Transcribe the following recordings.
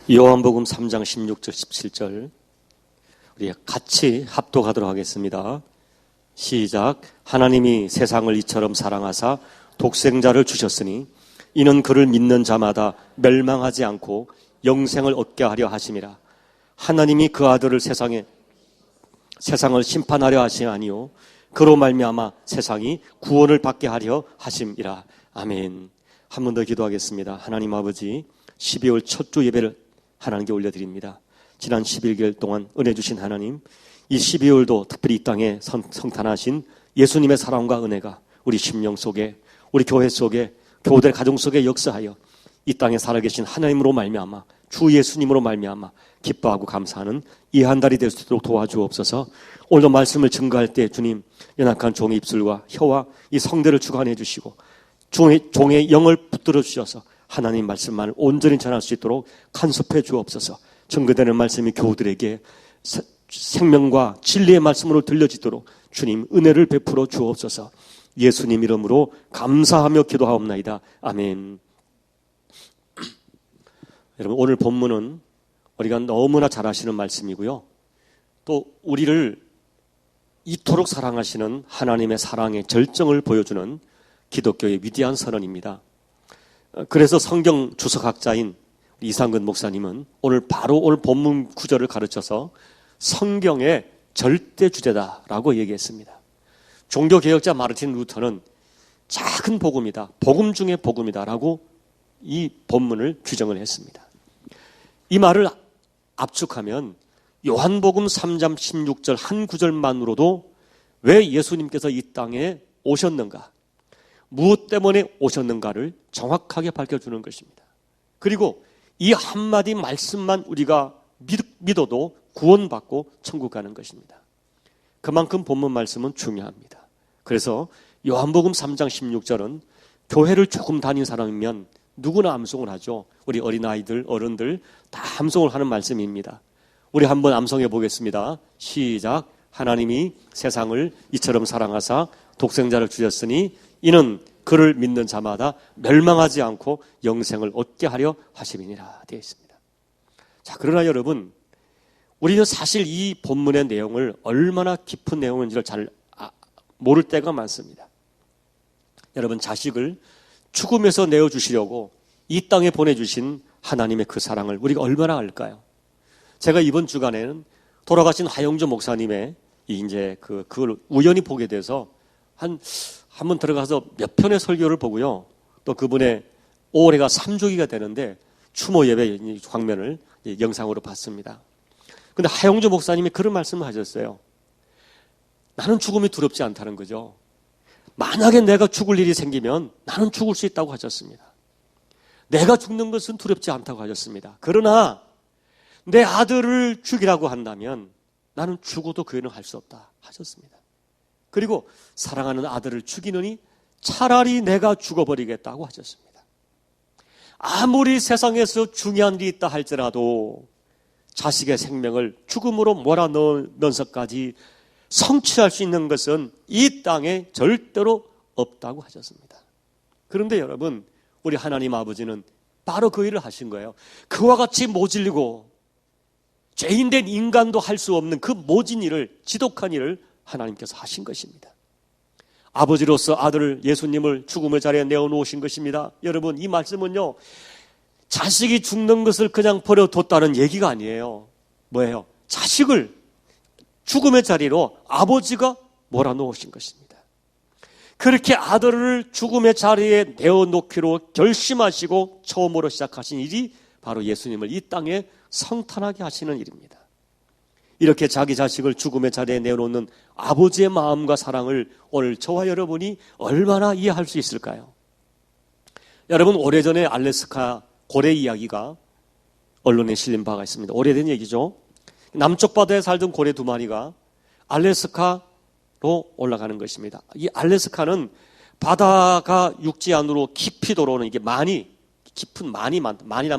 요한복음 3장 16절 17절 우리 같이 합독하도록 하겠습니다. 시작. 하나님이 세상을 이처럼 사랑하사 독생자를 주셨으니 이는 그를 믿는 자마다 멸망하지 않고 영생을 얻게 하려 하심이라. 하나님이 그 아들을 세상을 심판하려 하심이 아니요 그로 말미암아 세상이 구원을 받게 하려 하심이라. 아멘. 한 번 더 기도하겠습니다. 하나님 아버지, 12월 첫 주 예배를 하나님께 올려드립니다. 지난 11개월 동안 은혜 주신 하나님, 이 12월도 특별히 이 땅에 성탄하신 예수님의 사랑과 은혜가 우리 심령 속에, 우리 교회 속에, 교우들 가정 속에 역사하여 이 땅에 살아계신 하나님으로 말미암아, 주 예수님으로 말미암아 기뻐하고 감사하는 이 한 달이 될 수 있도록 도와주옵소서. 오늘도 말씀을 증거할 때 주님, 연약한 종의 입술과 혀와 이 성대를 주관해 주시고 종의 영을 붙들어 주셔서 하나님 말씀만을 온전히 전할 수 있도록 간섭해 주옵소서. 증거되는 말씀이 교우들에게 생명과 진리의 말씀으로 들려지도록 주님 은혜를 베풀어 주옵소서. 예수님 이름으로 감사하며 기도하옵나이다. 아멘. 여러분, 오늘 본문은 우리가 너무나 잘 아시는 말씀이고요, 또 우리를 이토록 사랑하시는 하나님의 사랑의 절정을 보여주는 기독교의 위대한 선언입니다. 그래서 성경 주석학자인 이상근 목사님은 오늘 본문 구절을 가르쳐서 성경의 절대 주제다라고 얘기했습니다. 종교개혁자 마르틴 루터는 작은 복음이다, 복음 중에 복음이다라고 이 본문을 규정을 했습니다. 이 말을 압축하면 요한복음 3장 16절 한 구절만으로도 왜 예수님께서 이 땅에 오셨는가, 무엇 때문에 오셨는가를 정확하게 밝혀주는 것입니다. 그리고 이 한마디 말씀만 우리가 믿어도 구원받고 천국 가는 것입니다. 그만큼 본문 말씀은 중요합니다. 그래서 요한복음 3장 16절은 교회를 조금 다닌 사람이면 누구나 암송을 하죠. 우리 어린아이들, 어른들 다 암송을 하는 말씀입니다. 우리 한번 암송해 보겠습니다. 시작. 하나님이 세상을 이처럼 사랑하사 독생자를 주셨으니 이는 그를 믿는 자마다 멸망하지 않고 영생을 얻게 하려 하심이니라 되어 있습니다. 자, 그러나 여러분, 우리는 사실 이 본문의 내용을 얼마나 깊은 내용인지를 잘 모를 때가 많습니다. 여러분, 자식을 죽음에서 내어주시려고 이 땅에 보내주신 하나님의 그 사랑을 우리가 얼마나 알까요? 제가 이번 주간에는 돌아가신 하영조 목사님의 그걸 우연히 보게 돼서 한번 들어가서 몇 편의 설교를 보고요, 또 그분의 올해가 3주기가 되는데 추모 예배 장면을 영상으로 봤습니다. 근데 하영조 목사님이 그런 말씀을 하셨어요. 나는 죽음이 두렵지 않다는 거죠. 만약에 내가 죽을 일이 생기면 나는 죽을 수 있다고 하셨습니다. 내가 죽는 것은 두렵지 않다고 하셨습니다. 그러나 내 아들을 죽이라고 한다면 나는 죽어도 그 일은 할 수 없다 하셨습니다. 그리고 사랑하는 아들을 죽이느니 차라리 내가 죽어버리겠다고 하셨습니다. 아무리 세상에서 중요한 일이 있다 할지라도 자식의 생명을 죽음으로 몰아넣으면서까지 성취할 수 있는 것은 이 땅에 절대로 없다고 하셨습니다. 그런데 여러분, 우리 하나님 아버지는 바로 그 일을 하신 거예요. 그와 같이 모질리고 죄인된 인간도 할 수 없는 그 모진 일을, 지독한 일을 하나님께서 하신 것입니다. 아버지로서 아들을, 예수님을 죽음의 자리에 내어놓으신 것입니다. 여러분, 이 말씀은요, 자식이 죽는 것을 그냥 버려뒀다는 얘기가 아니에요. 뭐예요? 자식을 죽음의 자리로 아버지가 몰아놓으신 것입니다. 그렇게 아들을 죽음의 자리에 내어놓기로 결심하시고 처음으로 시작하신 일이 바로 예수님을 이 땅에 성탄하게 하시는 일입니다. 이렇게 자기 자식을 죽음의 자리에 내놓는 아버지의 마음과 사랑을 오늘 저와 여러분이 얼마나 이해할 수 있을까요? 여러분, 오래전에 알래스카 고래 이야기가 언론에 실린 바가 있습니다. 오래된 얘기죠. 남쪽 바다에 살던 고래 2마리가 알래스카로 올라가는 것입니다. 이 알래스카는 바다가 육지 안으로 깊이 들어오는 이게 만이란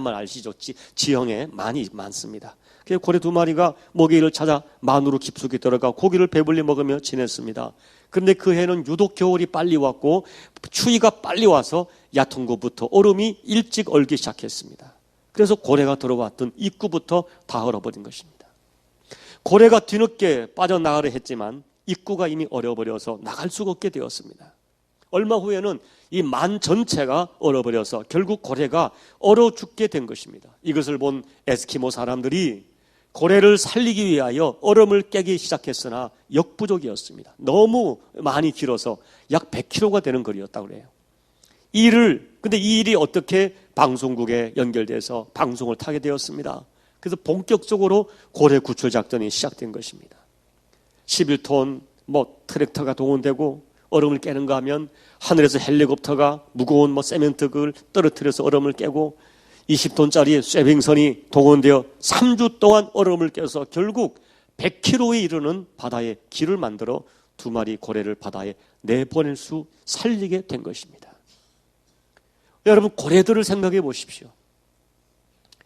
말 아시죠? 지형에 만이 많습니다. 그래서 고래 2마리가 먹이를 찾아 만으로 깊숙이 들어가 고기를 배불리 먹으며 지냈습니다. 그런데 그 해는 유독 겨울이 빨리 왔고 추위가 빨리 와서 얕은 곳부터 얼음이 일찍 얼기 시작했습니다. 그래서 고래가 들어왔던 입구부터 다 얼어버린 것입니다. 고래가 뒤늦게 빠져나가려 했지만 입구가 이미 얼어버려서 나갈 수가 없게 되었습니다. 얼마 후에는 이 만 전체가 얼어버려서 결국 고래가 얼어 죽게 된 것입니다. 이것을 본 에스키모 사람들이 고래를 살리기 위하여 얼음을 깨기 시작했으나 역부족이었습니다. 너무 많이 길어서 약 100km가 되는 거리였다고 그래요. 근데 이 일이 어떻게 방송국에 연결돼서 방송을 타게 되었습니다. 그래서 본격적으로 고래 구출 작전이 시작된 것입니다. 11톤 트랙터가 동원되고 얼음을 깨는가 하면 하늘에서 헬리콥터가 무거운 세멘트를 떨어뜨려서 얼음을 깨고 20톤짜리 쇠빙선이 동원되어 3주 동안 얼음을 깨서 결국 100km에 이르는 바다에 길을 만들어 2마리 고래를 바다에 내보낼 수 살리게 된 것입니다. 여러분, 고래들을 생각해 보십시오.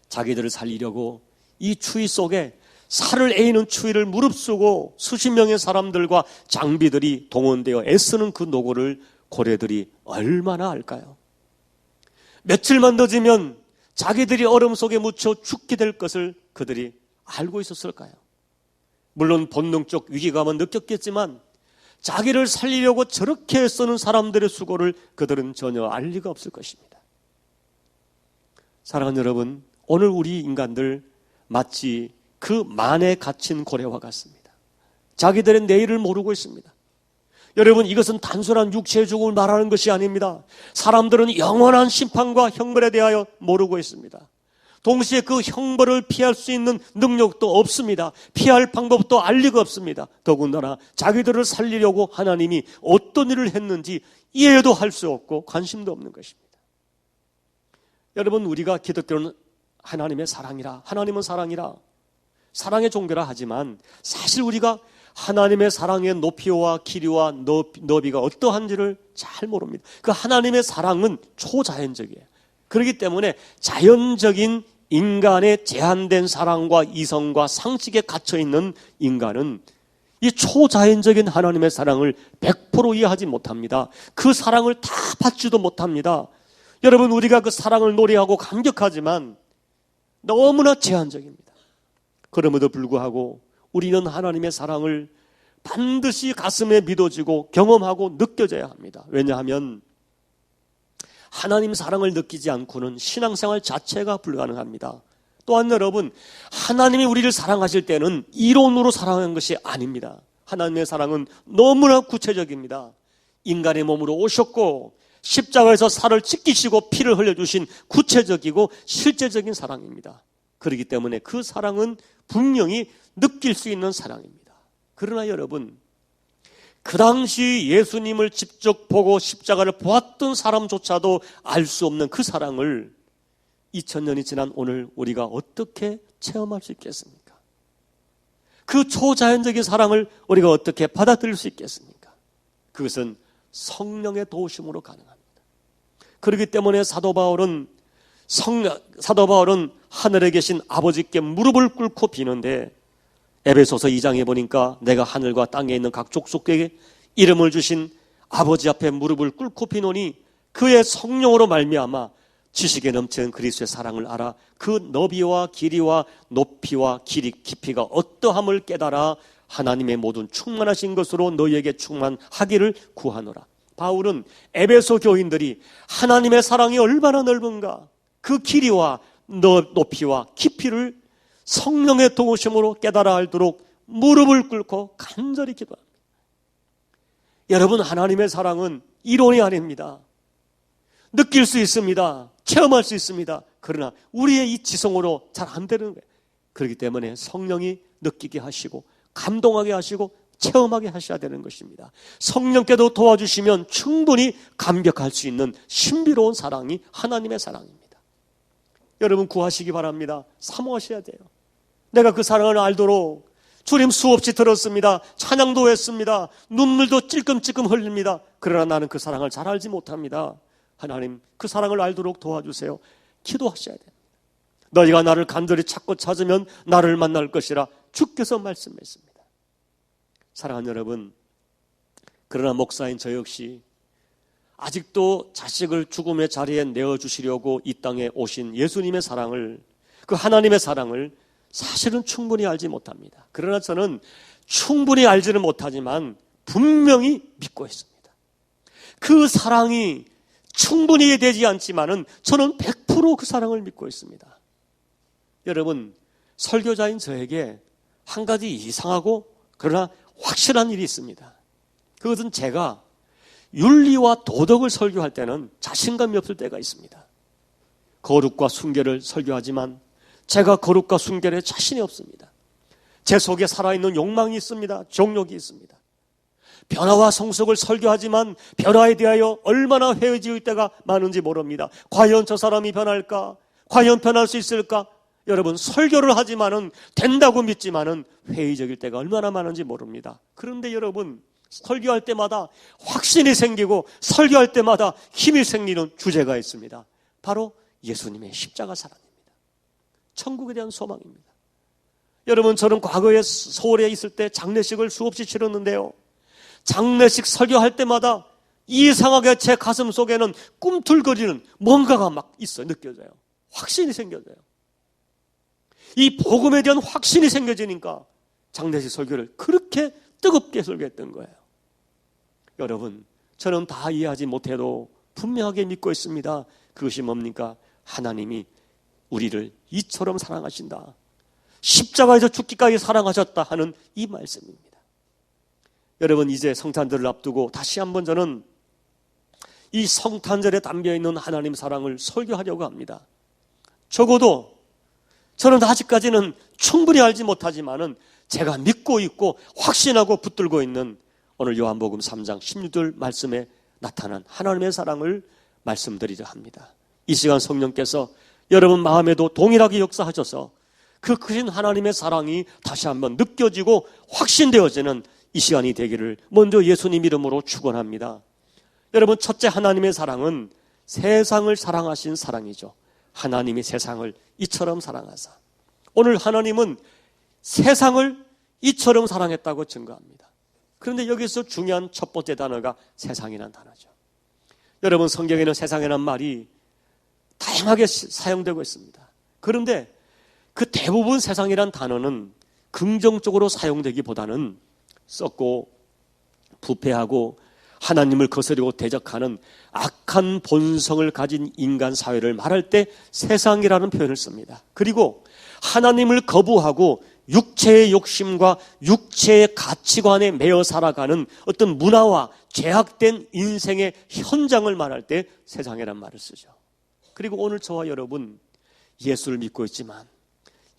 자기들을 살리려고 이 추위 속에 살을 에이는 추위를 무릅쓰고 수십 명의 사람들과 장비들이 동원되어 애쓰는 그 노고를 고래들이 얼마나 알까요? 며칠만 늦으면 자기들이 얼음 속에 묻혀 죽게 될 것을 그들이 알고 있었을까요? 물론 본능적 위기감은 느꼈겠지만 자기를 살리려고 저렇게 애쓰는 사람들의 수고를 그들은 전혀 알 리가 없을 것입니다. 사랑하는 여러분, 오늘 우리 인간들 마치 그 만에 갇힌 고래와 같습니다. 자기들의 내일을 모르고 있습니다. 여러분, 이것은 단순한 육체의 죽음을 말하는 것이 아닙니다. 사람들은 영원한 심판과 형벌에 대하여 모르고 있습니다. 동시에 그 형벌을 피할 수 있는 능력도 없습니다. 피할 방법도 알 리가 없습니다. 더군다나 자기들을 살리려고 하나님이 어떤 일을 했는지 이해도 할 수 없고 관심도 없는 것입니다. 여러분, 우리가 기독교는 하나님의 사랑이라, 하나님은 사랑이라, 사랑의 종교라 하지만 사실 우리가 하나님의 사랑의 높이와 길이와 너비가 어떠한지를 잘 모릅니다. 그 하나님의 사랑은 초자연적이에요. 그렇기 때문에 자연적인 인간의 제한된 사랑과 이성과 상식에 갇혀있는 인간은 이 초자연적인 하나님의 사랑을 100% 이해하지 못합니다. 그 사랑을 다 받지도 못합니다. 여러분, 우리가 그 사랑을 노래하고 감격하지만 너무나 제한적입니다. 그럼에도 불구하고 우리는 하나님의 사랑을 반드시 가슴에 믿어지고 경험하고 느껴져야 합니다. 왜냐하면 하나님 사랑을 느끼지 않고는 신앙생활 자체가 불가능합니다. 또한 여러분, 하나님이 우리를 사랑하실 때는 이론으로 사랑하는 것이 아닙니다. 하나님의 사랑은 너무나 구체적입니다. 인간의 몸으로 오셨고 십자가에서 살을 찢기시고 피를 흘려주신 구체적이고 실제적인 사랑입니다. 그렇기 때문에 그 사랑은 분명히 느낄 수 있는 사랑입니다. 그러나 여러분, 그 당시 예수님을 직접 보고 십자가를 보았던 사람조차도 알 수 없는 그 사랑을 2000년이 지난 오늘 우리가 어떻게 체험할 수 있겠습니까? 그 초자연적인 사랑을 우리가 어떻게 받아들일 수 있겠습니까? 그것은 성령의 도우심으로 가능합니다. 그렇기 때문에 사도 바울은 하늘에 계신 아버지께 무릎을 꿇고 비는데, 에베소서 2장에 보니까 내가 하늘과 땅에 있는 각 족속에게 이름을 주신 아버지 앞에 무릎을 꿇고 비노니 그의 성령으로 말미암아 지식에 넘치는 그리스도의 사랑을 알아 그 너비와 길이와 높이와 깊이가 어떠함을 깨달아 하나님의 모든 충만하신 것으로 너희에게 충만하기를 구하노라. 바울은 에베소 교인들이 하나님의 사랑이 얼마나 넓은가, 그 길이와 높이와 깊이를 성령의 도우심으로 깨달아 알도록 무릎을 꿇고 간절히 기도합니다. 여러분, 하나님의 사랑은 이론이 아닙니다. 느낄 수 있습니다. 체험할 수 있습니다. 그러나 우리의 이 지성으로 잘 안 되는 거예요. 그렇기 때문에 성령이 느끼게 하시고 감동하게 하시고 체험하게 하셔야 되는 것입니다. 성령께도 도와주시면 충분히 감격할 수 있는 신비로운 사랑이 하나님의 사랑입니다. 여러분, 구하시기 바랍니다. 사모하셔야 돼요. 내가 그 사랑을 알도록 주님 수없이 들었습니다. 찬양도 했습니다. 눈물도 찔끔찔끔 흘립니다. 그러나 나는 그 사랑을 잘 알지 못합니다. 하나님, 그 사랑을 알도록 도와주세요. 기도하셔야 됩니다. 너희가 나를 간절히 찾고 찾으면 나를 만날 것이라 주께서 말씀했습니다. 사랑하는 여러분, 그러나 목사인 저 역시 아직도 자식을 죽음의 자리에 내어주시려고 이 땅에 오신 예수님의 사랑을, 그 하나님의 사랑을 사실은 충분히 알지 못합니다. 그러나 저는 충분히 알지는 못하지만 분명히 믿고 있습니다. 그 사랑이 충분히 되지 않지만은 저는 100% 그 사랑을 믿고 있습니다. 여러분, 설교자인 저에게 한 가지 이상하고 그러나 확실한 일이 있습니다. 그것은 제가 윤리와 도덕을 설교할 때는 자신감이 없을 때가 있습니다. 거룩과 순결을 설교하지만 제가 거룩과 순결에 자신이 없습니다. 제 속에 살아있는 욕망이 있습니다. 정욕이 있습니다. 변화와 성숙을 설교하지만 변화에 대하여 얼마나 회의지을 때가 많은지 모릅니다. 과연 저 사람이 변할까? 과연 변할 수 있을까? 여러분, 설교를 하지만은 된다고 믿지만은 회의적일 때가 얼마나 많은지 모릅니다. 그런데 여러분, 설교할 때마다 확신이 생기고 설교할 때마다 힘이 생기는 주제가 있습니다. 바로 예수님의 십자가 사랑입니다. 천국에 대한 소망입니다. 여러분, 저는 과거에 서울에 있을 때 장례식을 수없이 치렀는데요, 장례식 설교할 때마다 이상하게 제 가슴 속에는 꿈틀거리는 뭔가가 막 있어요. 느껴져요. 확신이 생겨져요. 이 복음에 대한 확신이 생겨지니까 장례식 설교를 그렇게 뜨겁게 설교했던 거예요. 여러분, 저는 다 이해하지 못해도 분명하게 믿고 있습니다. 그것이 뭡니까? 하나님이 우리를 이처럼 사랑하신다, 십자가에서 죽기까지 사랑하셨다 하는 이 말씀입니다. 여러분, 이제 성탄절을 앞두고 다시 한번 저는 이 성탄절에 담겨있는 하나님 사랑을 설교하려고 합니다. 적어도 저는 아직까지는 충분히 알지 못하지만은 제가 믿고 있고 확신하고 붙들고 있는 오늘 요한복음 3장 16절 말씀에 나타난 하나님의 사랑을 말씀드리려 합니다. 이 시간 성령께서 여러분 마음에도 동일하게 역사하셔서 그 크신 하나님의 사랑이 다시 한번 느껴지고 확신되어지는 이 시간이 되기를 먼저 예수님 이름으로 축원합니다. 여러분, 첫째, 하나님의 사랑은 세상을 사랑하신 사랑이죠. 하나님이 세상을 이처럼 사랑하사. 오늘 하나님은 세상을 이처럼 사랑했다고 증거합니다. 그런데 여기서 중요한 첫 번째 단어가 세상이라는 단어죠. 여러분, 성경에는 세상이라는 말이 다양하게 사용되고 있습니다. 그런데 그 대부분 세상이라는 단어는 긍정적으로 사용되기보다는 썩고 부패하고 하나님을 거스르고 대적하는 악한 본성을 가진 인간 사회를 말할 때 세상이라는 표현을 씁니다. 그리고 하나님을 거부하고 육체의 욕심과 육체의 가치관에 매여 살아가는 어떤 문화와 죄악된 인생의 현장을 말할 때 세상이란 말을 쓰죠. 그리고 오늘 저와 여러분, 예수를 믿고 있지만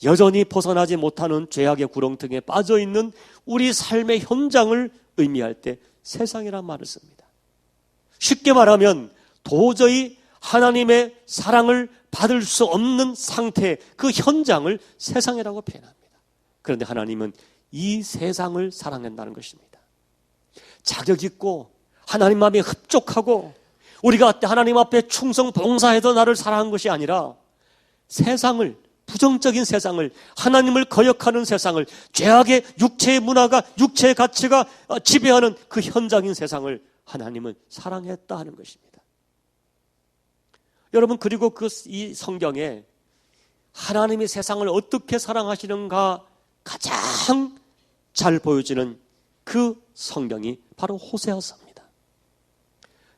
여전히 벗어나지 못하는 죄악의 구렁텅이에 빠져있는 우리 삶의 현장을 의미할 때 세상이란 말을 씁니다. 쉽게 말하면 도저히 하나님의 사랑을 받을 수 없는 상태의 그 현장을 세상이라고 표현합니다. 그런데 하나님은 이 세상을 사랑한다는 것입니다. 자격 있고 하나님 마음에 흡족하고 우리가 하나님 앞에 충성 봉사해서 나를 사랑한 것이 아니라 세상을, 부정적인 세상을, 하나님을 거역하는 세상을, 죄악의 육체의 문화가, 육체의 가치가 지배하는 그 현장인 세상을 하나님은 사랑했다 하는 것입니다. 여러분, 그리고 이 성경에 하나님이 세상을 어떻게 사랑하시는가 가장 잘 보여지는 그 성경이 바로 호세아서입니다.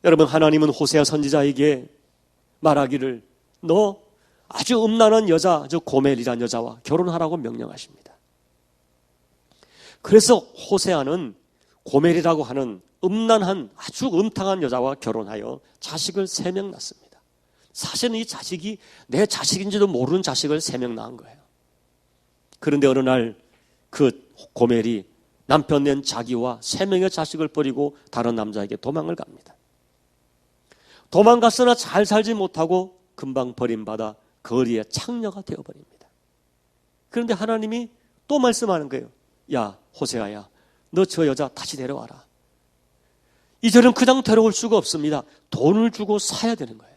여러분, 하나님은 호세아 선지자에게 말하기를 너 아주 음란한 여자, 저 고멜이라는 여자와 결혼하라고 명령하십니다. 그래서 호세아는 고멜이라고 하는 음란한 아주 음탕한 여자와 결혼하여 자식을 3명 낳습니다. 사실은 이 자식이 내 자식인지도 모르는 자식을 3명 낳은 거예요. 그런데 어느 날 그 고멜이 남편 낸 자기와 3명의 자식을 버리고 다른 남자에게 도망을 갑니다. 도망갔으나 잘 살지 못하고 금방 버림받아 거리의 창녀가 되어버립니다. 그런데 하나님이 또 말씀하는 거예요. 야, 호세아야, 너 저 여자 다시 데려와라. 이제는 그냥 데려올 수가 없습니다. 돈을 주고 사야 되는 거예요.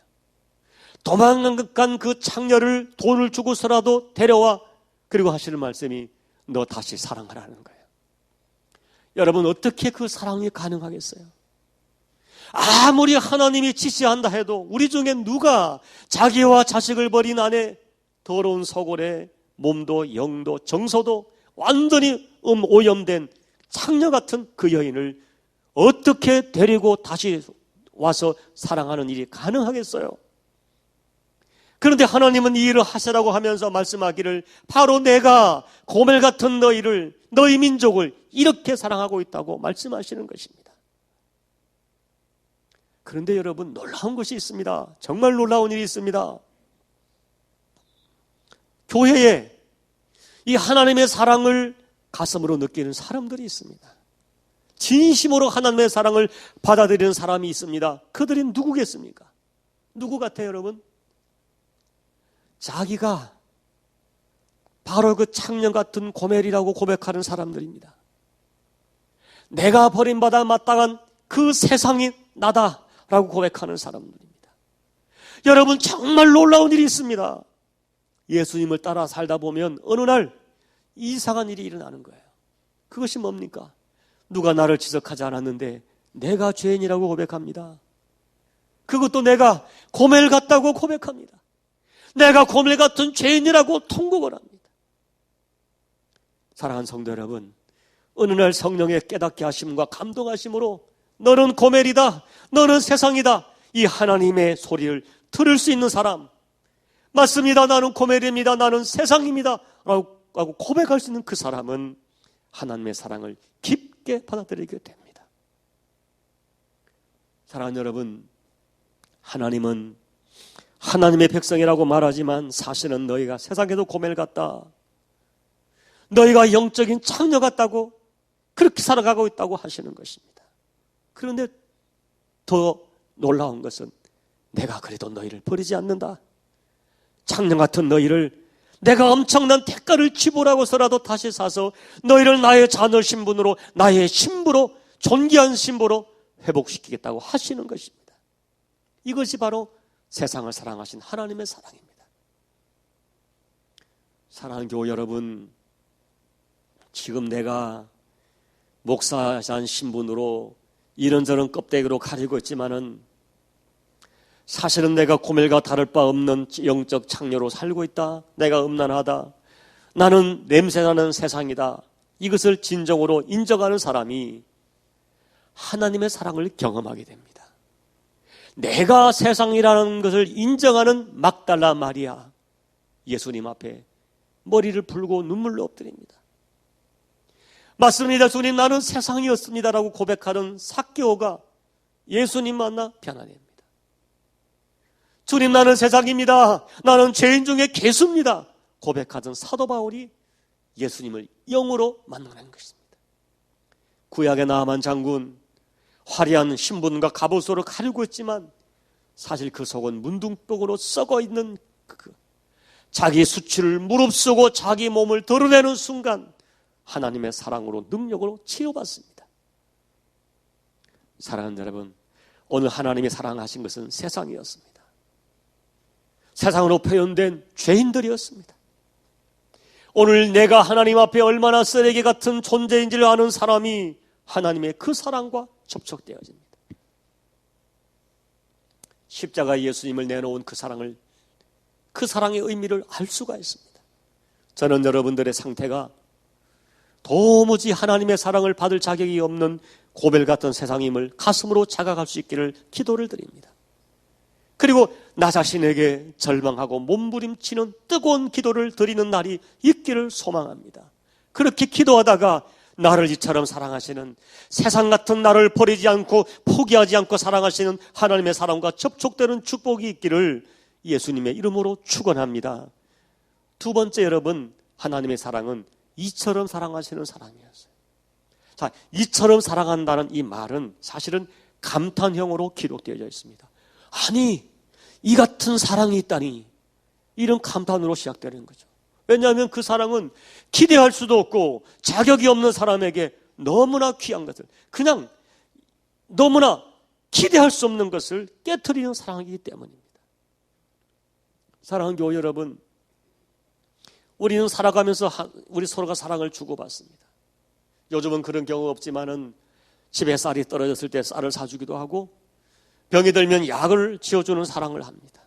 도망간 그 창녀를 돈을 주고서라도 데려와. 그리고 하시는 말씀이 너 다시 사랑하라는 거예요. 여러분, 어떻게 그 사랑이 가능하겠어요? 아무리 하나님이 지시한다 해도 우리 중에 누가 자기와 자식을 버린 아내, 더러운 서골에 몸도 영도 정서도 완전히 오염된 창녀 같은 그 여인을 어떻게 데리고 다시 와서 사랑하는 일이 가능하겠어요? 그런데 하나님은 이 일을 하시라고 하면서 말씀하기를 바로 내가 고멜 같은 너희를, 너희 민족을 이렇게 사랑하고 있다고 말씀하시는 것입니다. 그런데 여러분, 놀라운 것이 있습니다. 정말 놀라운 일이 있습니다. 교회에 이 하나님의 사랑을 가슴으로 느끼는 사람들이 있습니다. 진심으로 하나님의 사랑을 받아들이는 사람이 있습니다. 그들이 누구겠습니까? 누구 같아요, 여러분? 자기가 바로 그 창녀 같은 고멜이라고 고백하는 사람들입니다. 내가 버림받아 마땅한 그 세상이 나다라고 고백하는 사람들입니다. 여러분, 정말 놀라운 일이 있습니다. 예수님을 따라 살다 보면 어느 날 이상한 일이 일어나는 거예요. 그것이 뭡니까? 누가 나를 지적하지 않았는데 내가 죄인이라고 고백합니다. 그것도 내가 고멜 같다고 고백합니다. 내가 고멜 같은 죄인이라고 통곡을 합니다. 사랑하는 성도 여러분, 어느 날 성령의 깨닫게 하심과 감동하심으로 너는 고멜이다, 너는 세상이다, 이 하나님의 소리를 들을 수 있는 사람, 맞습니다, 나는 고멜입니다, 나는 세상입니다 라고 고백할 수 있는 그 사람은 하나님의 사랑을 깊게 받아들이게 됩니다. 사랑하는 여러분, 하나님은 하나님의 백성이라고 말하지만 사실은 너희가 세상에도 고멜 같다, 너희가 영적인 창녀 같다고 그렇게 살아가고 있다고 하시는 것입니다. 그런데 더 놀라운 것은 내가 그래도 너희를 버리지 않는다. 창녀 같은 너희를 내가 엄청난 대가를 지불하고서라도 다시 사서 너희를 나의 자녀 신분으로, 나의 신부로, 존귀한 신부로 회복시키겠다고 하시는 것입니다. 이것이 바로 세상을 사랑하신 하나님의 사랑입니다. 사랑하는 교우 여러분, 지금 내가 목사한 신분으로 이런저런 껍데기로 가리고 있지만은 사실은 내가 고멜과 다를 바 없는 영적 창녀로 살고 있다. 내가 음란하다. 나는 냄새나는 세상이다. 이것을 진정으로 인정하는 사람이 하나님의 사랑을 경험하게 됩니다. 내가 세상이라는 것을 인정하는 막달라 마리아, 예수님 앞에 머리를 풀고 눈물로 엎드립니다. 맞습니다, 주님, 나는 세상이었습니다라고 고백하는 삭개오가 예수님 만나 변화됩니다. 주님, 나는 세상입니다, 나는 죄인 중에 괴수입니다 고백하던 사도 바울이 예수님을 영으로 만나는 것입니다. 구약의 나아만 장군, 화려한 신분과 갑옷으로 가리고 있지만 사실 그 속은 문둥병으로 썩어 있는 자기 수치를 무릅쓰고 자기 몸을 드러내는 순간 하나님의 사랑으로, 능력으로 치유받습니다. 사랑하는 여러분, 오늘 하나님이 사랑하신 것은 세상이었습니다. 세상으로 표현된 죄인들이었습니다. 오늘 내가 하나님 앞에 얼마나 쓰레기 같은 존재인지를 아는 사람이 하나님의 그 사랑과 접촉되어집니다. 십자가에 예수님을 내놓은 그 사랑을, 그 사랑의 의미를 알 수가 있습니다. 저는 여러분들의 상태가 도무지 하나님의 사랑을 받을 자격이 없는 고멜 같은 세상임을 가슴으로 자각할 수 있기를 기도를 드립니다. 그리고 나 자신에게 절망하고 몸부림치는 뜨거운 기도를 드리는 날이 있기를 소망합니다. 그렇게 기도하다가 나를 이처럼 사랑하시는, 세상 같은 나를 버리지 않고 포기하지 않고 사랑하시는 하나님의 사랑과 접촉되는 축복이 있기를 예수님의 이름으로 축원합니다. 두 번째, 여러분, 하나님의 사랑은 이처럼 사랑하시는 사랑이었어요. 자, 이처럼 사랑한다는 이 말은 사실은 감탄형으로 기록되어져 있습니다. 아니, 이 같은 사랑이 있다니, 이런 감탄으로 시작되는 거죠. 왜냐하면 그 사랑은 기대할 수도 없고 자격이 없는 사람에게 너무나 귀한 것을, 그냥 너무나 기대할 수 없는 것을 깨트리는 사랑이기 때문입니다. 사랑하는 교우 여러분, 우리는 살아가면서 우리 서로가 사랑을 주고받습니다. 요즘은 그런 경우 없지만은 집에 쌀이 떨어졌을 때 쌀을 사주기도 하고, 병이 들면 약을 지어주는 사랑을 합니다.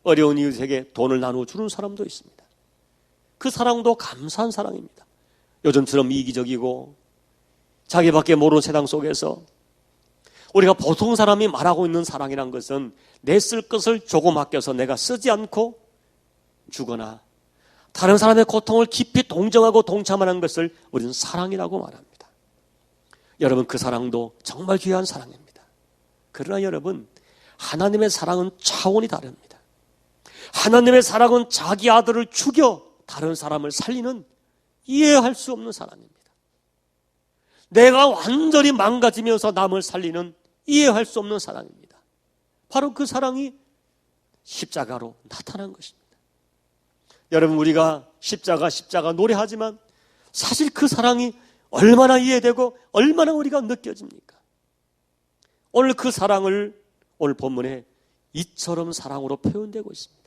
어려운 이웃에게 돈을 나눠주는 사람도 있습니다. 그 사랑도 감사한 사랑입니다. 요즘처럼 이기적이고 자기밖에 모르는 세상 속에서 우리가 보통 사람이 말하고 있는 사랑이란 것은 내 쓸 것을 조금 아껴서 내가 쓰지 않고 주거나 다른 사람의 고통을 깊이 동정하고 동참하는 것을 우리는 사랑이라고 말합니다. 여러분, 그 사랑도 정말 귀한 사랑입니다. 그러나 여러분, 하나님의 사랑은 차원이 다릅니다. 하나님의 사랑은 자기 아들을 죽여 다른 사람을 살리는 이해할 수 없는 사랑입니다. 내가 완전히 망가지면서 남을 살리는 이해할 수 없는 사랑입니다. 바로 그 사랑이 십자가로 나타난 것입니다. 여러분, 우리가 십자가 노래하지만 사실 그 사랑이 얼마나 이해되고 얼마나 우리가 느껴집니까? 오늘 그 사랑을 오늘 본문에 이처럼 사랑으로 표현되고 있습니다.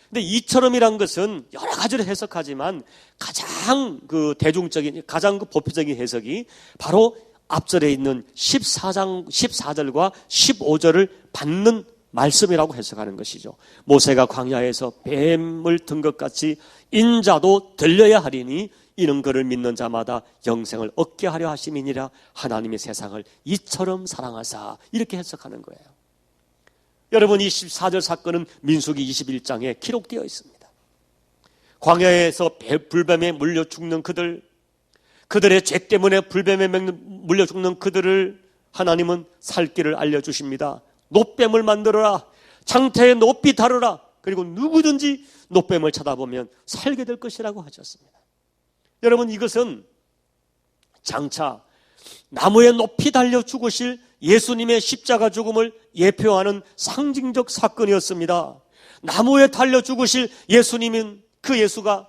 근데 이처럼이란 것은 여러 가지로 해석하지만 가장 대중적인, 가장 보편적인 해석이 바로 앞절에 있는 14절과 15절을 받는 말씀이라고 해석하는 것이죠. 모세가 광야에서 뱀을 든 것 같이 인자도 들려야 하리니 이는 그를 믿는 자마다 영생을 얻게 하려 하심이니라. 하나님이 세상을 이처럼 사랑하사, 이렇게 해석하는 거예요. 여러분, 이 14절 사건은 민수기 21장에 기록되어 있습니다. 광야에서 불뱀에 물려 죽는 그들의 죄 때문에 불뱀에 물려 죽는 그들을 하나님은 살 길을 알려주십니다. 놋뱀을 만들어라, 장태에 높이 다루라, 그리고 누구든지 놋뱀을 쳐다보면 살게 될 것이라고 하셨습니다. 여러분, 이것은 장차 나무에 높이 달려 죽으실 예수님의 십자가 죽음을 예표하는 상징적 사건이었습니다. 나무에 달려 죽으실 예수님은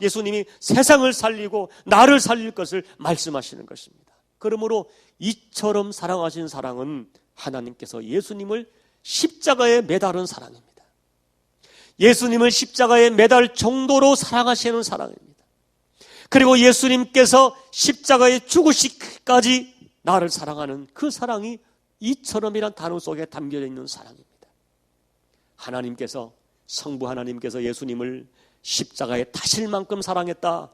예수님이 세상을 살리고 나를 살릴 것을 말씀하시는 것입니다. 그러므로 이처럼 사랑하신 사랑은 하나님께서 예수님을 십자가에 매달은 사랑입니다. 예수님을 십자가에 매달 정도로 사랑하시는 사랑입니다. 그리고 예수님께서 십자가에 죽으시기까지 나를 사랑하는 그 사랑이 이처럼이란 단어 속에 담겨져 있는 사랑입니다. 하나님께서, 성부 하나님께서 예수님을 십자가에 타실 만큼 사랑했다.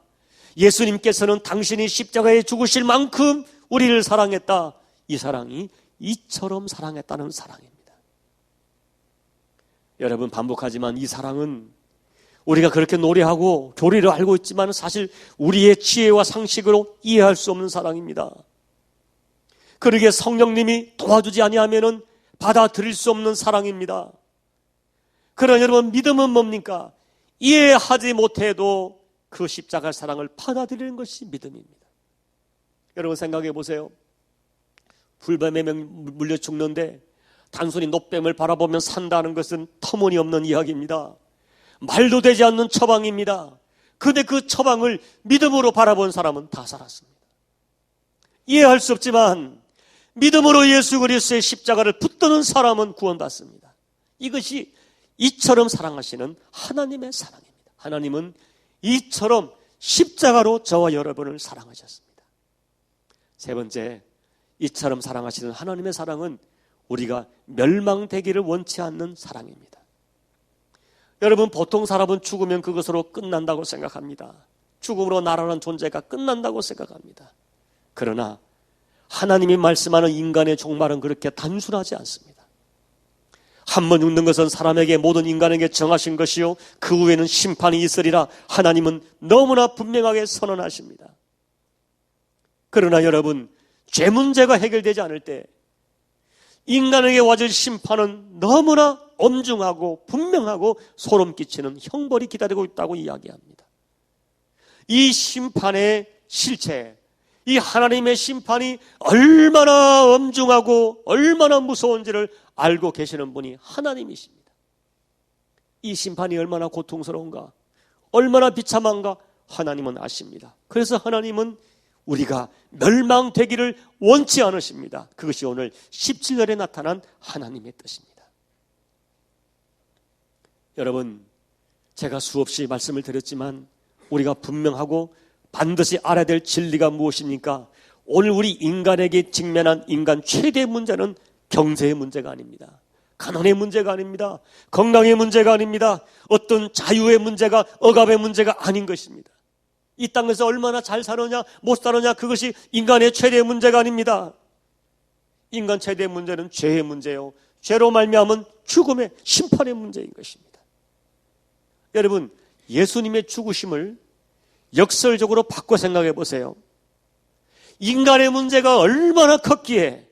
예수님께서는 당신이 십자가에 죽으실 만큼 우리를 사랑했다. 이 사랑이 이처럼 사랑했다는 사랑입니다. 여러분, 반복하지만 이 사랑은 우리가 그렇게 노래하고 교리를 알고 있지만 사실 우리의 지혜와 상식으로 이해할 수 없는 사랑입니다. 그러기에 성령님이 도와주지 아니하면은 받아들일 수 없는 사랑입니다. 그러나 여러분, 믿음은 뭡니까? 이해하지 못해도 그 십자가 사랑을 받아들이는 것이 믿음입니다. 여러분, 생각해 보세요. 불뱀에 물려 죽는데 단순히 놋뱀을 바라보면 산다는 것은 터무니없는 이야기입니다. 말도 되지 않는 처방입니다. 그런데 그 처방을 믿음으로 바라본 사람은 다 살았습니다. 이해할 수 없지만 믿음으로 예수 그리스도의 십자가를 붙드는 사람은 구원받습니다. 이것이 이처럼 사랑하시는 하나님의 사랑입니다. 하나님은 이처럼 십자가로 저와 여러분을 사랑하셨습니다. 세 번째, 이처럼 사랑하시는 하나님의 사랑은 우리가 멸망되기를 원치 않는 사랑입니다. 여러분, 보통 사람은 죽으면 그것으로 끝난다고 생각합니다. 죽음으로 나라는 존재가 끝난다고 생각합니다. 그러나 하나님이 말씀하는 인간의 종말은 그렇게 단순하지 않습니다. 한 번 죽는 것은 사람에게, 모든 인간에게 정하신 것이요 그 후에는 심판이 있으리라 하나님은 너무나 분명하게 선언하십니다. 그러나 여러분, 죄 문제가 해결되지 않을 때 인간에게 와줄 심판은 너무나 엄중하고 분명하고 소름 끼치는 형벌이 기다리고 있다고 이야기합니다. 이 심판의 실체, 이 하나님의 심판이 얼마나 엄중하고 얼마나 무서운지를 알고 계시는 분이 하나님이십니다. 이 심판이 얼마나 고통스러운가, 얼마나 비참한가 하나님은 아십니다. 그래서 하나님은 우리가 멸망되기를 원치 않으십니다. 그것이 오늘 17절에 나타난 하나님의 뜻입니다. 여러분, 제가 수없이 말씀을 드렸지만 우리가 분명하고 반드시 알아야 될 진리가 무엇입니까? 오늘 우리 인간에게 직면한 인간 최대의 문제는 경제의 문제가 아닙니다. 가난의 문제가 아닙니다. 건강의 문제가 아닙니다. 어떤 자유의 문제가, 억압의 문제가 아닌 것입니다. 이 땅에서 얼마나 잘 사느냐 못 사느냐, 그것이 인간의 최대의 문제가 아닙니다. 인간 최대의 문제는 죄의 문제요, 죄로 말미암은 죽음의 심판의 문제인 것입니다. 여러분, 예수님의 죽으심을 역설적으로 바꿔 생각해 보세요. 인간의 문제가 얼마나 컸기에,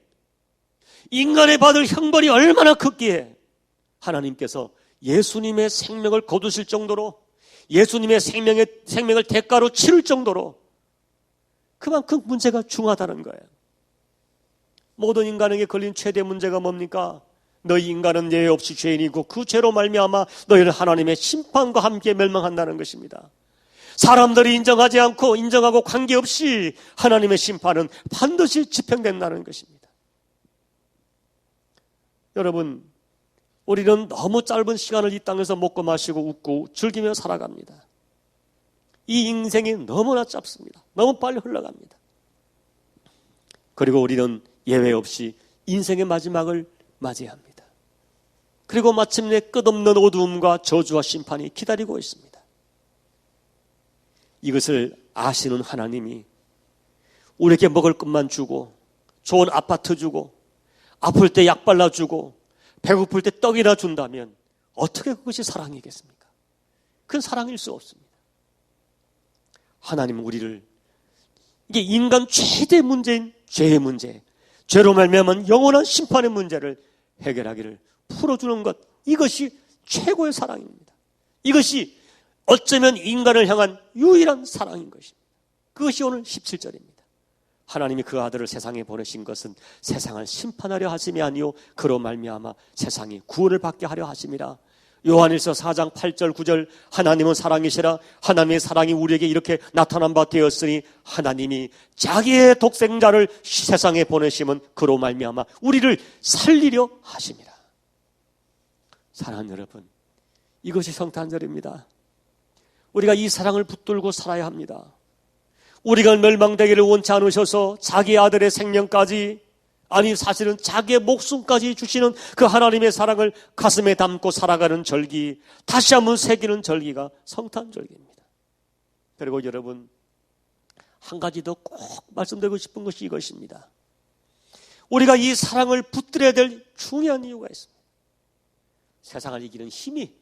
인간의 받을 형벌이 얼마나 컸기에 하나님께서 예수님의 생명을 거두실 정도로, 예수님의 생명을 대가로 치를 정도로 그만큼 문제가 중하다는 거예요. 모든 인간에게 걸린 최대 문제가 뭡니까? 너희 인간은 예외 없이 죄인이고 그 죄로 말미암아 너희는 하나님의 심판과 함께 멸망한다는 것입니다. 사람들이 인정하지 않고 인정하고 관계없이 하나님의 심판은 반드시 집행된다는 것입니다. 여러분, 우리는 너무 짧은 시간을 이 땅에서 먹고 마시고 웃고 즐기며 살아갑니다. 이 인생이 너무나 짧습니다. 너무 빨리 흘러갑니다. 그리고 우리는 예외 없이 인생의 마지막을 맞이합니다. 그리고 마침내 끝없는 어두움과 저주와 심판이 기다리고 있습니다. 이것을 아시는 하나님이 우리에게 먹을 것만 주고, 좋은 아파트 주고, 아플 때 약 발라주고, 배고플 때 떡이나 준다면 어떻게 그것이 사랑이겠습니까? 그건 사랑일 수 없습니다. 하나님은 우리를, 이게 인간 최대 문제인 죄의 문제, 죄로 말미암은 영원한 심판의 문제를 해결하기를 풀어주는 것, 이것이 최고의 사랑입니다. 이것이 어쩌면 인간을 향한 유일한 사랑인 것입니다. 그것이 오늘 17절입니다. 하나님이 그 아들을 세상에 보내신 것은 세상을 심판하려 하심이 아니요 그로 말미암아 세상이 구원을 받게 하려 하심이라. 요한일서 4장 8절 9절, 하나님은 사랑이시라. 하나님의 사랑이 우리에게 이렇게 나타난 바 되었으니 하나님이 자기의 독생자를 세상에 보내심은 그로 말미암아 우리를 살리려 하심이라. 사랑하는 여러분, 이것이 성탄절입니다. 우리가 이 사랑을 붙들고 살아야 합니다. 우리가 멸망되기를 원치 않으셔서 자기 아들의 생명까지, 아니 사실은 자기의 목숨까지 주시는 그 하나님의 사랑을 가슴에 담고 살아가는 절기, 다시 한번 새기는 절기가 성탄절기입니다. 그리고 여러분, 한 가지 더 꼭 말씀드리고 싶은 것이 이것입니다. 우리가 이 사랑을 붙들어야 될 중요한 이유가 있습니다. 세상을 이기는 힘이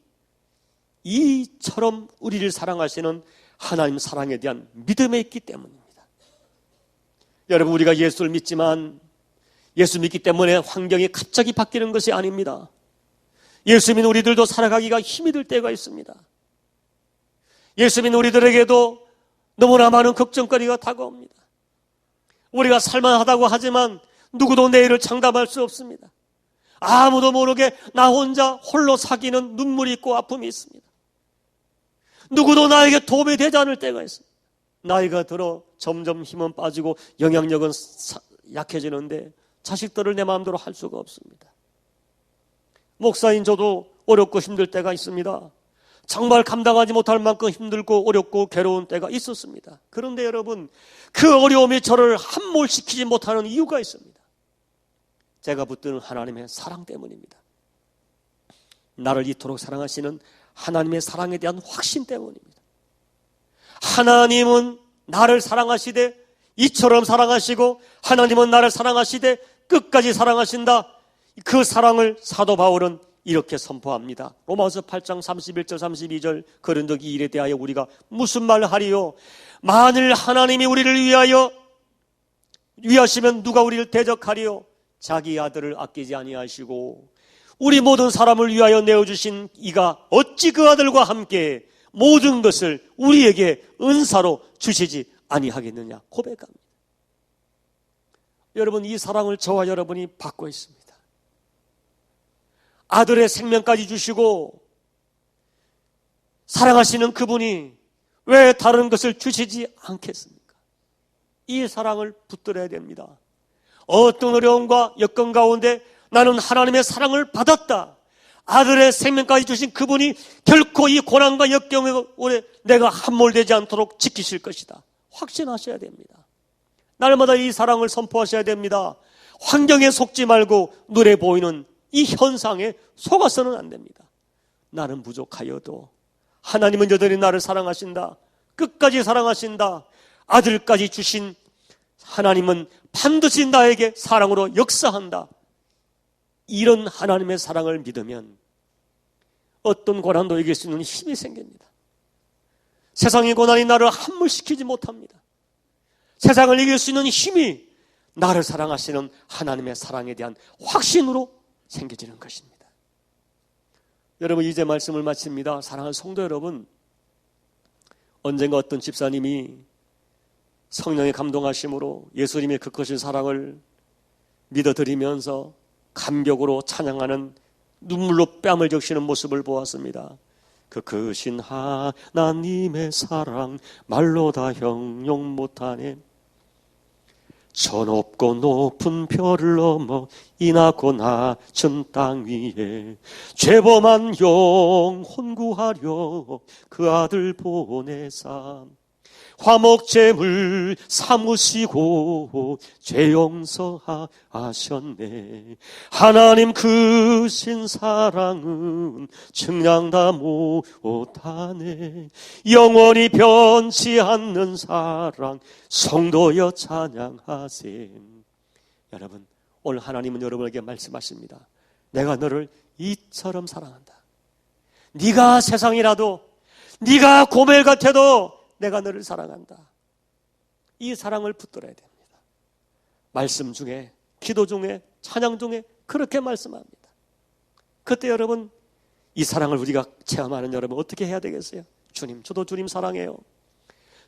이처럼 우리를 사랑하시는 하나님 사랑에 대한 믿음에 있기 때문입니다. 여러분, 우리가 예수를 믿지만 예수 믿기 때문에 환경이 갑자기 바뀌는 것이 아닙니다. 예수 믿는 우리들도 살아가기가 힘이 들 때가 있습니다. 예수 믿는 우리들에게도 너무나 많은 걱정거리가 다가옵니다. 우리가 살만하다고 하지만 누구도 내일을 장담할 수 없습니다. 아무도 모르게 나 혼자 홀로 사귀는 눈물이 있고 아픔이 있습니다. 누구도 나에게 도움이 되지 않을 때가 있습니다. 나이가 들어 점점 힘은 빠지고 영향력은 약해지는데 자식들을 내 마음대로 할 수가 없습니다. 목사인 저도 어렵고 힘들 때가 있습니다. 정말 감당하지 못할 만큼 힘들고 어렵고 괴로운 때가 있었습니다. 그런데 여러분, 그 어려움이 저를 함몰시키지 못하는 이유가 있습니다. 제가 붙드는 하나님의 사랑 때문입니다. 나를 이토록 사랑하시는 하나님의 사랑에 대한 확신 때문입니다. 하나님은 나를 사랑하시되 이처럼 사랑하시고, 하나님은 나를 사랑하시되 끝까지 사랑하신다. 그 사랑을 사도 바울은 이렇게 선포합니다. 로마서 8장 31절 32절, 거린도 2일에 대하여 우리가 무슨 말을 하리요? 만일 하나님이 우리를 위하시면 누가 우리를 대적하리요? 자기 아들을 아끼지 아니하시고 우리 모든 사람을 위하여 내어주신 이가 어찌 그 아들과 함께 모든 것을 우리에게 은사로 주시지 아니하겠느냐 고백합니다. 여러분, 이 사랑을 저와 여러분이 받고 있습니다. 아들의 생명까지 주시고 사랑하시는 그분이 왜 다른 것을 주시지 않겠습니까? 이 사랑을 붙들어야 됩니다. 어떤 어려움과 여건 가운데 나는 하나님의 사랑을 받았다, 아들의 생명까지 주신 그분이 결코 이 고난과 역경에 내가 함몰되지 않도록 지키실 것이다, 확신하셔야 됩니다. 날마다 이 사랑을 선포하셔야 됩니다. 환경에 속지 말고 눈에 보이는 이 현상에 속아서는 안 됩니다. 나는 부족하여도 하나님은 여전히 나를 사랑하신다. 끝까지 사랑하신다. 아들까지 주신 하나님은 반드시 나에게 사랑으로 역사한다. 이런 하나님의 사랑을 믿으면 어떤 고난도 이길 수 있는 힘이 생깁니다. 세상의 고난이 나를 함몰시키지 못합니다. 세상을 이길 수 있는 힘이 나를 사랑하시는 하나님의 사랑에 대한 확신으로 생겨지는 것입니다. 여러분, 이제 말씀을 마칩니다. 사랑하는 성도 여러분, 언젠가 어떤 집사님이 성령의 감동하심으로 예수님의 그 크신 사랑을 믿어드리면서 감격으로 찬양하는 눈물로 뺨을 적시는 모습을 보았습니다. 그 크신 하나님의 사랑 말로 다 형용 못하네. 저 높고 높은 별을 넘어 이 낮고 낮은 땅 위에 죄범한 영혼 구하려 그 아들 보내사 화목제물 삼으시고 죄 용서하셨네. 하나님 크신 사랑은 측량 다 못하네. 영원히 변치 않는 사랑 성도여 찬양하세. 여러분, 오늘 하나님은 여러분에게 말씀하십니다. 내가 너를 이처럼 사랑한다. 네가 세상이라도, 네가 고멜 같아도 내가 너를 사랑한다. 이 사랑을 붙들어야 됩니다. 말씀 중에, 기도 중에, 찬양 중에 그렇게 말씀합니다. 그때 여러분, 이 사랑을 우리가 체험하는 여러분 어떻게 해야 되겠어요? 주님, 저도 주님 사랑해요.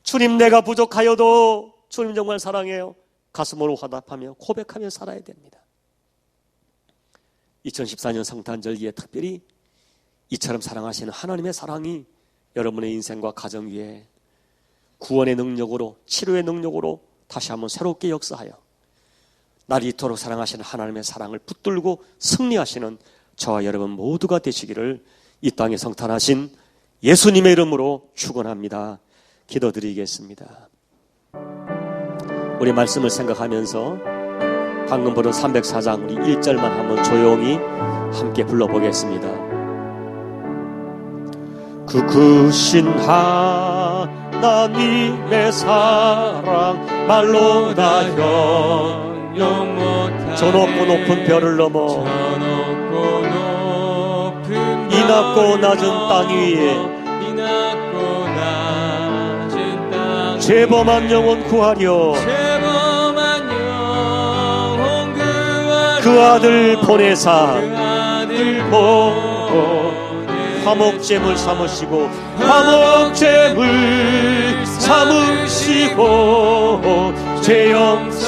주님, 내가 부족하여도 주님 정말 사랑해요. 가슴으로 화답하며 고백하며 살아야 됩니다. 2014년 성탄절기에 특별히 이처럼 사랑하시는 하나님의 사랑이 여러분의 인생과 가정 위에 구원의 능력으로, 치료의 능력으로 다시 한번 새롭게 역사하여 나를 이토록 사랑하시는 하나님의 사랑을 붙들고 승리하시는 저와 여러분 모두가 되시기를 이 땅에 성탄하신 예수님의 이름으로 축원합니다. 기도드리겠습니다. 우리 말씀을 생각하면서 방금 부른 304장 우리 1절만 한번 조용히 함께 불러보겠습니다. 그 크신 하나님의 사랑 말로 다 형용 못하네. 저 높고 높은 별을 넘어 이 낮고 낮은 땅 위에 죄범한 영혼 구하려 그 아들 보내사 화목제물 삼으시고 화목제물 삼으시고 죄 용서하셨네.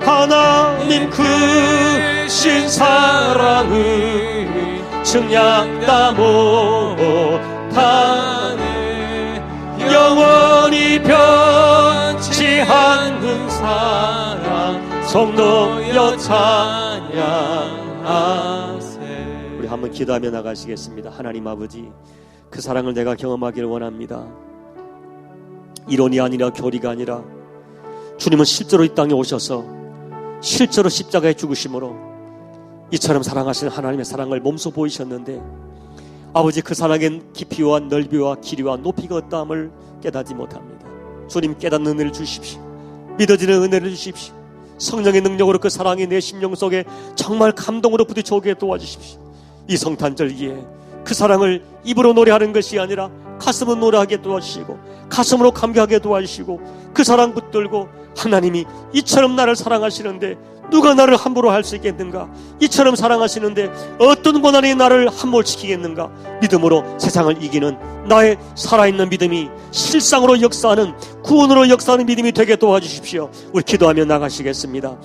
하나님 크신 사랑은 측량 다 못하네. 영원히 변치 않는 사랑 성도여 찬양. 우리 한번 기도하며 나가시겠습니다. 하나님 아버지, 그 사랑을 내가 경험하기를 원합니다. 이론이 아니라 교리가 아니라 주님은 실제로 이 땅에 오셔서 실제로 십자가에 죽으심으로 이처럼 사랑하시는 하나님의 사랑을 몸소 보이셨는데 아버지, 그 사랑엔 깊이와 넓이와 길이와 높이가 없다함을 깨닫지 못합니다. 주님, 깨닫는 은혜를 주십시오. 믿어지는 은혜를 주십시오. 성령의 능력으로 그 사랑이 내 심령 속에 정말 감동으로 부딪혀오게 도와주십시오. 이 성탄절기에 그 사랑을 입으로 노래하는 것이 아니라 가슴으로 노래하게 도와주시고 가슴으로 감격하게 도와주시고 그 사랑 붙들고 하나님이 이처럼 나를 사랑하시는데 누가 나를 함부로 할 수 있겠는가? 이처럼 사랑하시는데 어떤 고난이 나를 함몰시키겠는가? 믿음으로 세상을 이기는 나의 살아있는 믿음이 실상으로 역사하는, 구원으로 역사하는 믿음이 되게 도와주십시오. 우리 기도하며 나가시겠습니다.